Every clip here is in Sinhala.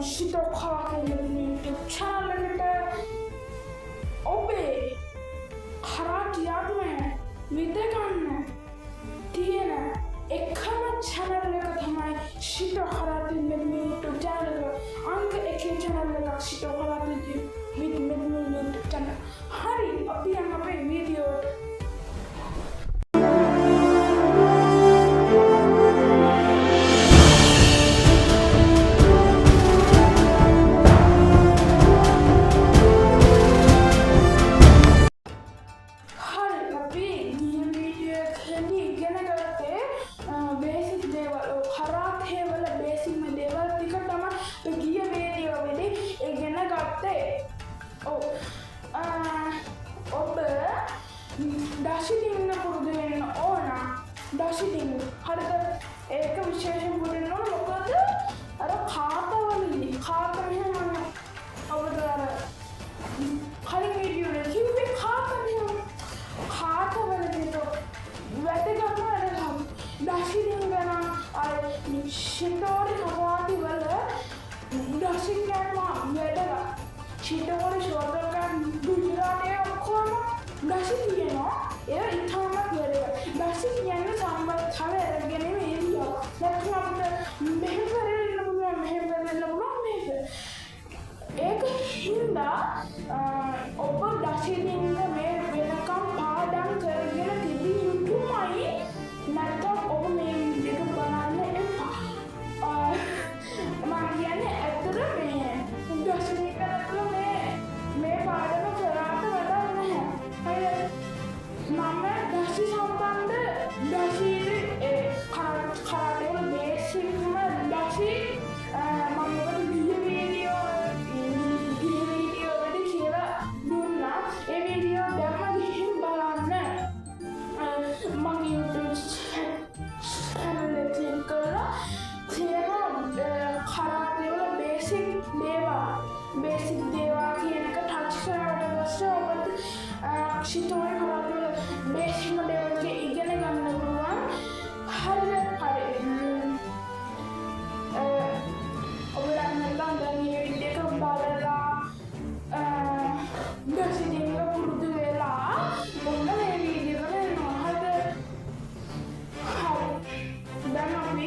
Shitoka YouTube channel එකට ඔබේ කරාටියක්ම විදගන්න තියෙන එකම channel එක තමයි Shito Karate with me YouTube channel එක. අංක 1 channel එකක් Shito Karate with me YouTube channel. හරි අපි යන්න අපේ වීඩියෝ එකට. දශිතින්න පුරුදු වෙන්න ඕන. දශිතින්න හරිද? ඒක විශේෂයෙන් පුරුදු වෙන්න ඕන. මොකද අර කාතවලදී කාත මෙහෙම අවුරුදු අර කලින් වීඩියෝ එකේ කිව්වේ කාත මෙහෙම කාතවලදී તો වැදගත් වැඩක්. දශිතින්න ගන්න අර ශිතෝරි කවාති වල දශිතින්න වැඩක්. ශිතෝරි ශෝධකයන් ගුජරාටේ ඔක්කොම දශි කියනවා. ඒ ඉතාමත් වැදගත්. දශි කියන්නේ සම්බන්ධතාවය අරගෙන ඉන්නවා. නැත්නම් අපිට මෙහෙම කරලා ඉන්න පුළුවන්, මෙහෙම කරලා ඉන්න පුළුවන් මේක. ඒක හින්දා ඔබ දශිදින්න මේ වෙනකම් පාඩම් කරගෙන තිබිය යුතුමයි. නැත්නම් ඔබ මේ වීඩියෝ එක බලන්න එපා. මම කියන්නේ ඇත්තට මේ දශිදින්න කරලා මේ පාඩම කරාට වැඩක් නැහැ. මම දශි සම්බන්ධ දශි කරාටේ වල බේසික්ම දශි මම ඔබට වීඩියෝ වලදී කියලා දුන්නා. ඒ වීඩියෝ දැම්ම ගිහින් බලන්න. මම YouTube channel එක ක්ලික් කරලා තියෙන කරාටේ වල බේසික් දේවල් කියන එක ටච් කරාට පස්සේ ඔබට ශිතෝරි බේසික් මොඩෙල් එක ඉගෙන ගන්න පුළුවන්. හරිද? ඔයාලා නම් දැන් මේ වීඩියෝ එක බලලා දශිදින්න පුරුදු වෙලා මොන මේ වීඩියෝ එක එනවා. හරිද? හරි. දැන් අපි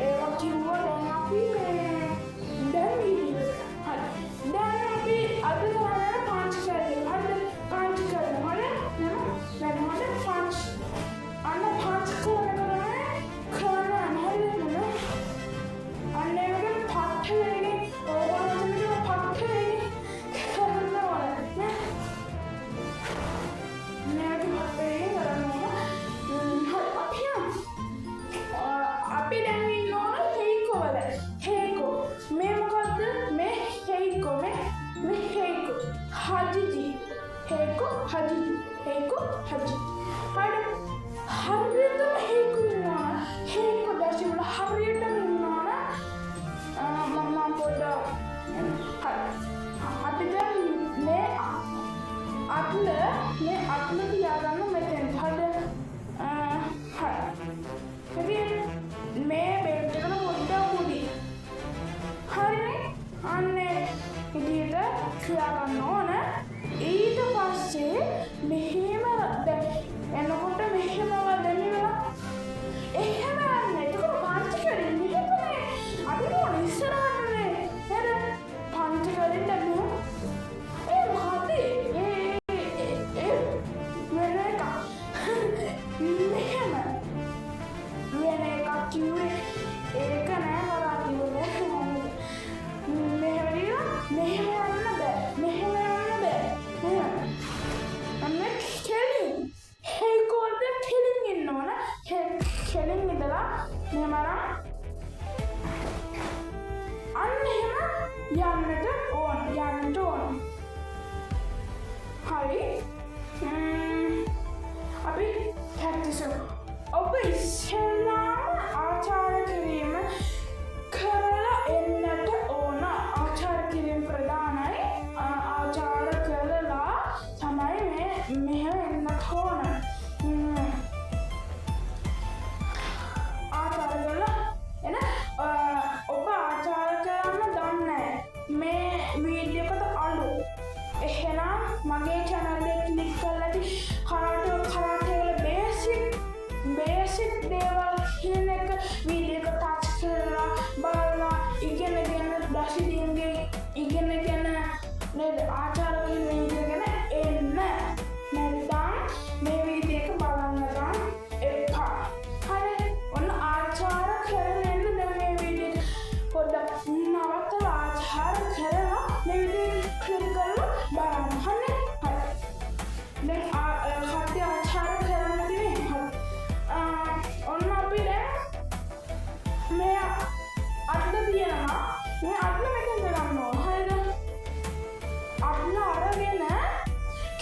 ඒවා කිව්වා. දැන් අපි දැන් වීඩියෝ අද තමයි පංච කරේ. හරිද? පංච කරනවා නේද? නේද? පංච අන්න පංච කරනවා හරිද? අන්න ඒක පට්ටලේ ඕගොල්ලෝ පට්ටලේ කරනවා නේ. නේද? පට්ටලේ කරනවා. අපි දැන් ඉන්න ඕන හේකෝ වල. හේකෝ මේ මොකද්ද? මේ හේකෝ මේ හේකෝ හජිජි. හේකෝ හජිජි. හේකෝ හජිජි. හරියටම හේකෝ ඉන්නවා. හේකෝ දැසි වල හරියටම ඉන්නවා. මම පොඩ්ඩක් අපි දැන් මේ අත්ල තියාගන්න මෙතෙන්. හරිද? හරි. මේ බෙල්ට් එකට පොඩ්ඩක් උඩි. හරිනේ? අන්නේ විදිහට තියාගන්න ඕන. ඊට පස්සේ මෙහෙම එනකොට මෙහෙම වදිනවා. එහෙම යන්නේ. ඒක පංච කරන්නේ මෙහෙමනේ. අපි මොන ඉස්සරහටනේ. නේද? පංච කරන්නේ මෙහෙම. ඒ මොකද? වෙන එකක්. මෙහෙම. වෙන එකක් කිව්වේ ඒක නෑ කරාටිවල. මෙහෙම යන්න බෑ. මෙහෙම යන්න බෑ. අන්න කෙලින්. හේකෝල්ද කෙලින් ඉන්න ඕන. කෙලින් ඉඳලා මෙහෙම අන්න එහෙම යන්නට ඕන. හරි. අපි ප්‍රැක්ටිස් කරමු. ඔබ ඉස්සෙල්ලාම ආචාර කිරීම කරලා එන්නට ඕන. ආචාර කිරීම ප්‍රධානයි. ආචාර කරලා තමයි මෙහෙම එන්නට ඕන. දේවල් කියන එක වීඩියෝ එක ටච් කරලා බලලා ඉගෙනගෙන දශිදින්ගේ ඉගෙනගෙන නේද ආචාර කියන ඉගෙන එන්න නැත්නම් මේ වීඩියෝ එක බලන්න ගන්න එපා. හරි ඔන්න ආචාර කරගෙන එන්න දැන් මේ වීඩියෝ එක පොඩ්ඩක් නවත්තලා ආචාර කරලා මේ වීඩියෝ එක ක්ලික් කරලා බලන්න. හරි දැන් කට්ටිය ආචාර කරන්න තියෙන්නේ. ඔන්න අපි දැන් මේ අත්ද තියෙනවා. මේ අත්ද මෙතන දාන්න ඕන. හරිද? අත්ද අරගෙන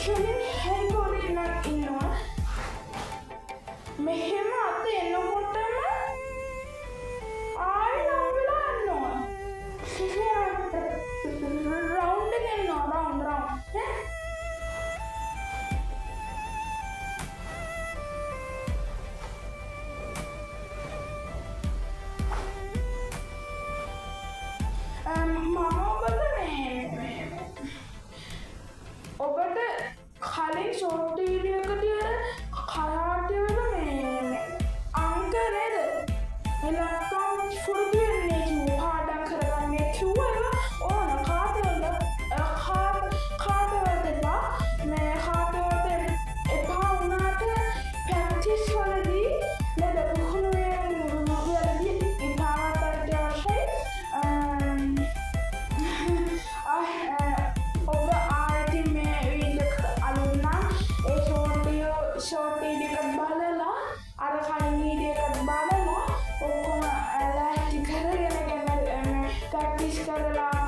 කෙලින් හැංගොරින්න ඉන්නවා. මෙහෙම අත එනකොටම ආයෙ නම් වෙලා යනවා. රවුන්ඩ් එක එනවා. රවුන්ඩ් ඔබට කලින් ෂෝට් වීඩියෝ එකදී කරාටේ වල මේ අංක නේද? එලක්කම් පුරුදු වෙන්නේ කිව්ව පාඩම් කරගන්නේ කිව්වල ඕන කාටවල එපා මේ කාටවලට එපා වුණාට ප්‍රැක්ටිස් වලදී නේද පුහුණු වෙනදී ඉතාලට අවශ්‍යයි. ඔබ ආයෙත් මේ වීඩියෝ අලුත් නම් ඒ ෂෝට් වීඩියෝ එක බලලා අර කලින් වීඩියෝ එක බලලා ඔක්කොම ලෑස්ති කරගෙන ප්‍රැක්ටිස් කරලා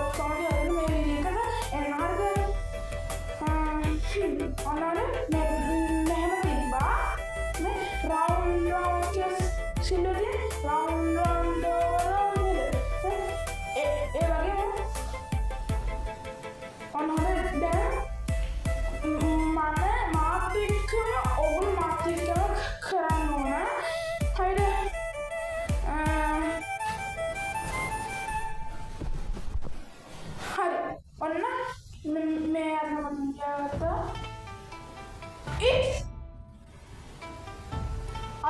ඔක්කොම මේ වීඩියෝ එකට එන්න. හරිද? ඔන්නනේ මෙහෙම තිබ්බා මේ රවුන්ඩ් කියලා සිල්ලුදී රවුන්ඩ් ඒ වගේ ඔන්න හොඳ දැන් මම මාත් එක්කම ඔබ මාත් එක්කම කරන්න ඕන. හරිද? හරි ඔන්න මේ අරමුණ ගත්තා.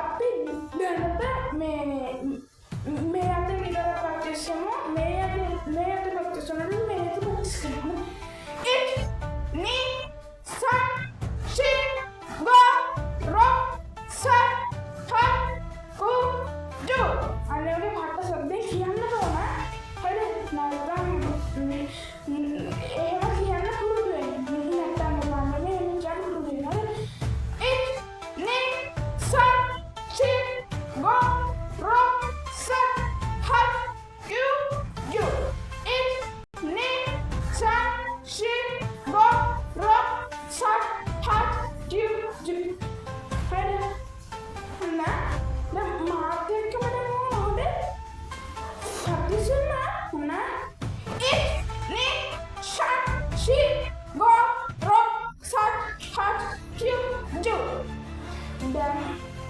අපි දැනට මේ අත විතර ප්‍රැක්ටිස් කරමු. මේ අත ප්‍රැක්ටිස් කරනවා. මේ අත ප්‍රැක්ටිස් කරනවා.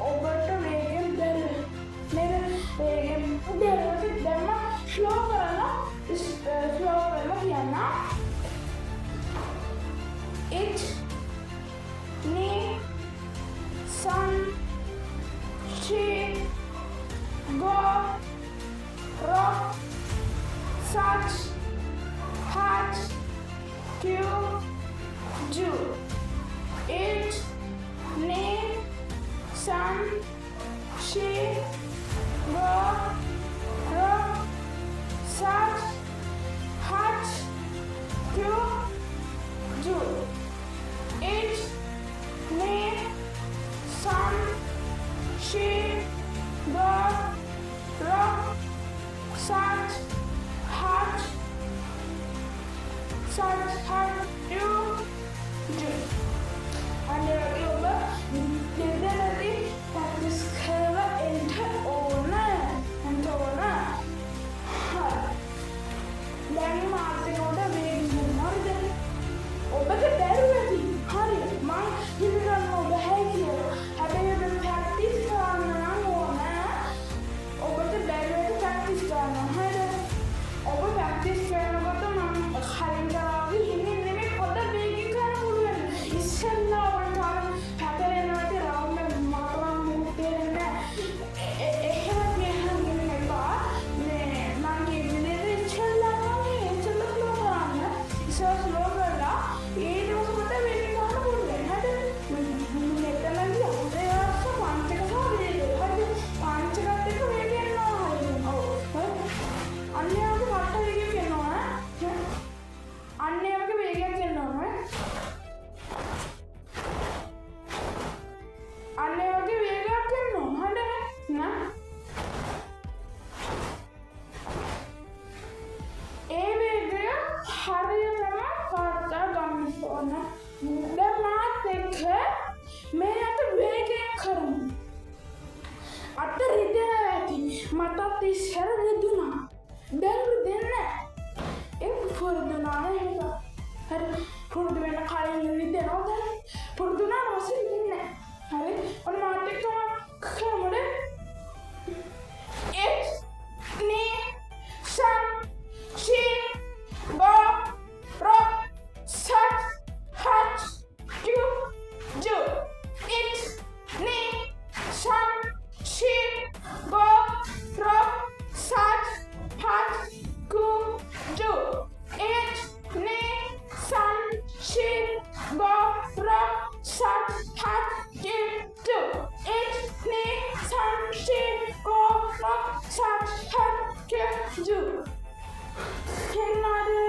ඔබට වේගෙන් දැම්ම ස්ලෝ කරලා කියන්න. it need some she go rock such hot to do it need some she go rock such hot to do it need some she go rock such hot to do. And definitely practice කරලා එන්න ඕන. දැන් මාතේකට වේගින් හරිද? ඔබට බැරුවදී හරි මම හිතනවා ඔබ හැකියි. හැබැයි ඔබ ප්‍රැක්ටිස් කරන්න නම් ඕන. ඔබට බැරුවදී ප්‍රැක්ටිස් කරන්න. හරිද? ඔබ ප්‍රැක්ටිස් කරනකොට මම කලින් ගාවි ඉන්නේ නෙමෙයි පොඩ වේගින් කරන්න පුළුවන්. ඉස්සෙල්ලා ඔබට පැටලෙනවට රවුන්ඩ් මතම ඉස්සර දෙදුනා. දැන් දෙන්නේ. ඒක පුරුදු නෑ. හරි පුරුදු වෙන කලින් රිදෙනවා දැන්. පුරුදු නම් ඔසේ ඉන්නේ. හරි ඔන්න මාත් එක්කම කරමුද? It ni san si go ro sat hat ju ju. It ni san si go ro sat hat ku ju. It ni san si go ro sat hat ju ju. It ni san si go ro sat hat ju ju. Kenade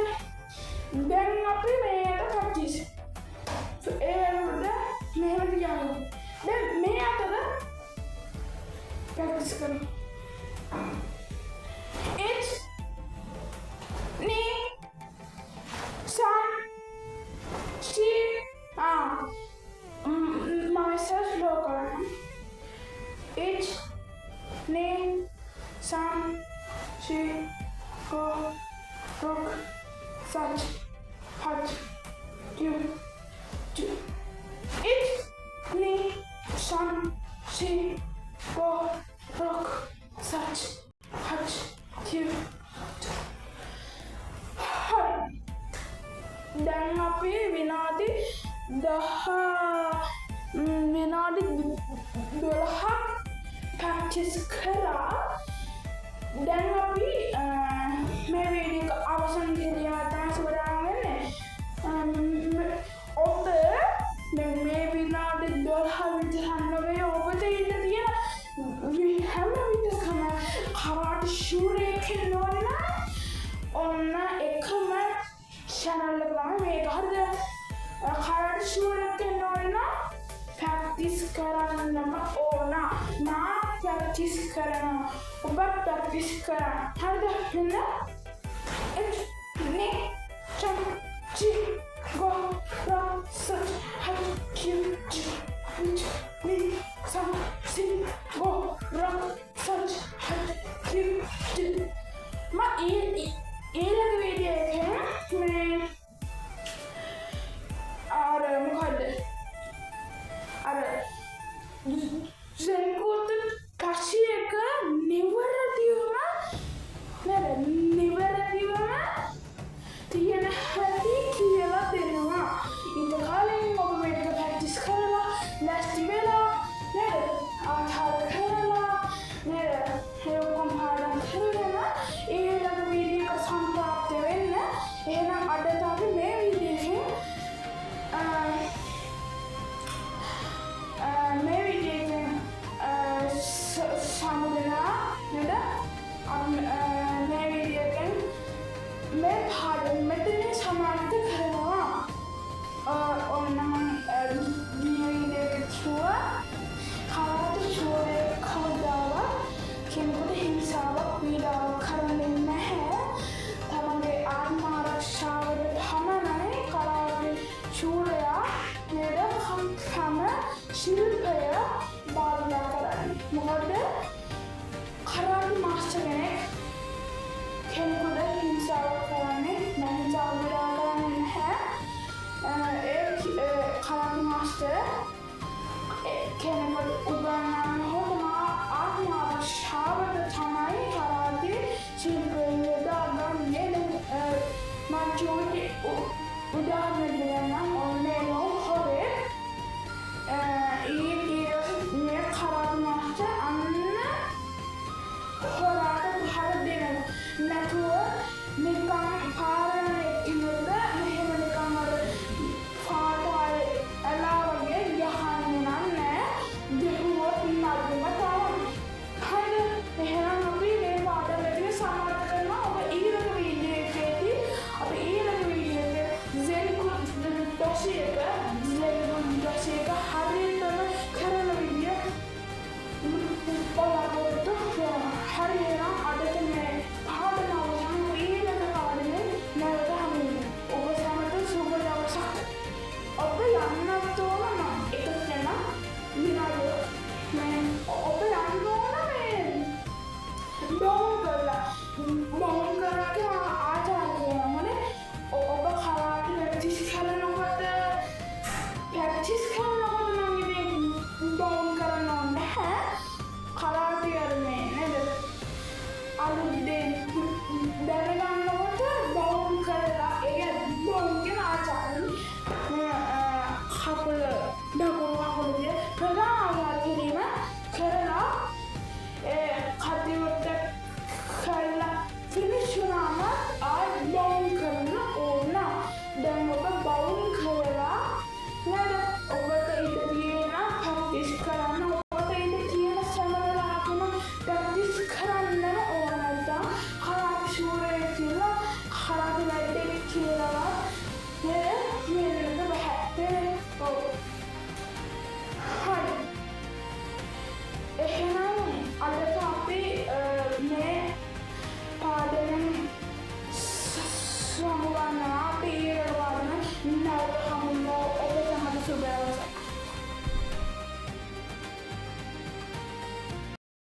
දැන් අපි මේකට ප්‍රැක්ටිස් ඒවලුද මෙහෙම තියමු. දැන් මේ අතර ප්‍රැක්ටිස් කරමු. It ni san si myself slow කරන්න. It ni san si go rock sat hat ju ju. It ni san si go rock sat hat ju ju. දැන් අපි විනාඩි 12ක් ප්‍රැක්ටිස් කරා. දැන් අපි මේ වීඩියෝ එක අවසන් කිරීම තමයි සුබදාගන්නේ. ඔබ මේ විනාඩි 12 විතර නෙවෙයි ඔබට ඉන්න තියෙන හැම විටකම කරාටි ශූරයෙක් වෙන්න ඔන්න එකම channel එක තමයි මේක. හරිද? කරාටි ශූරයෙක් වෙන්න ඕන ප්‍රැක්ටිස් කරන්නම ඕන. මා ප්‍රැක්ටිස් කරනවා. ඔබ ප්‍රැක්ටිස් කරන්න. හරිද? මෙන්න It ni san si go ro sat hat ju ju. It ni san si go ro sat hat ju ju. මා ඊළඟ වීඩියෝ එකේ මේ අර මොකද Zenkutu kasiyaka nivaradiyuma තියෙන හැටි කියලා දෙනවා. ඊට කලින් ඔබ මේක ප්‍රැක්ටිස් කරලා ලෑස්ති වෙලා නේද? ආහාර කරලා නේද? ඒ ඔක්කොම පාඩම් කරගෙන ඊළඟ වීඩියෝ එක සම්ප්‍රාප්ත වෙන්න. එහෙනම් අදට අපි මේ වීඩියෝ එකෙන් සමුදෙනා නේද? මේ වීඩියෝ එකෙන් මේ පාඩම මෙතන සමාප්ත කරනවා. ඔන්න මම වීඩියෝ එක කිව්වා කරාටි ශූරයෙක් කවදාවත් කෙනෙකුට හිංසාවක් පීඩාවක් කරන්නේ නැහැ. තමන්ගේ ආත්ම ආරක්ෂාවට පමණයි කරාටි ශූරයා නේද හැම ශිල්පය භාවිතා කරන්නේ. මොකද කරාටි මාස්ටර් කෙනෙක් කෙනෙකුට හිංසාවක් කරන්නේ නැහැ. හිංසාව පීඩා කරන්නේ නැහැ. ඒ කරාටි මාස්ටර් කෙනෙකුට උගන්වන්නේ ආත්ම ආරක්ෂාවට තමයි කරාටි ශිල්පය යොදාගන්නේ. මම චෝටි උදාහරණ දෙන්නම්. ඔන්නේ හොරේ මේ කරාටි මාස්ටර් අන්න හොරාට පහර දෙනවා. නැතුව නිකන් පාරේ ඉන්නද මෙහෙම නිකන් අර පාටායි අලා වගේ යහන්නේ නැහැ. දෙහුවොත් නඩුම තමයි. හරිද? එහෙනම් අපි මේ පාඩම එක සමාප්ත කරනවා. ඔබ ඊළඟ වීඩියෝ එකේදී අපි ඊළඟ වීඩියෝ එකේ Zenkutu දොසියක හරියටම කරන විදිය බලාපොරොත්තු වෙනවා. හරියනම් අදට මේ පාඩම අවසන් ඊළඟ පාඩමේ නැවත හමු වෙනවා. ඔබ සැමට සුබ දවසක්. ඔබ යන්නත් ඕන නම් එකක් වෙන විනාඩිය. ඔබ යන්න ඕන මේ ඩෝන් කරලා මොන් කරගේ ආචාරයමනේ ඔබ කලාට ප්‍රැක්ටිස් කරනකොට ප්‍රැක්ටිස් කරනකොට නම් ඉතින් ඩෝන් කරන්න ඕනේ නැහැ. කලාට කරන්නේ නේද? අලුත්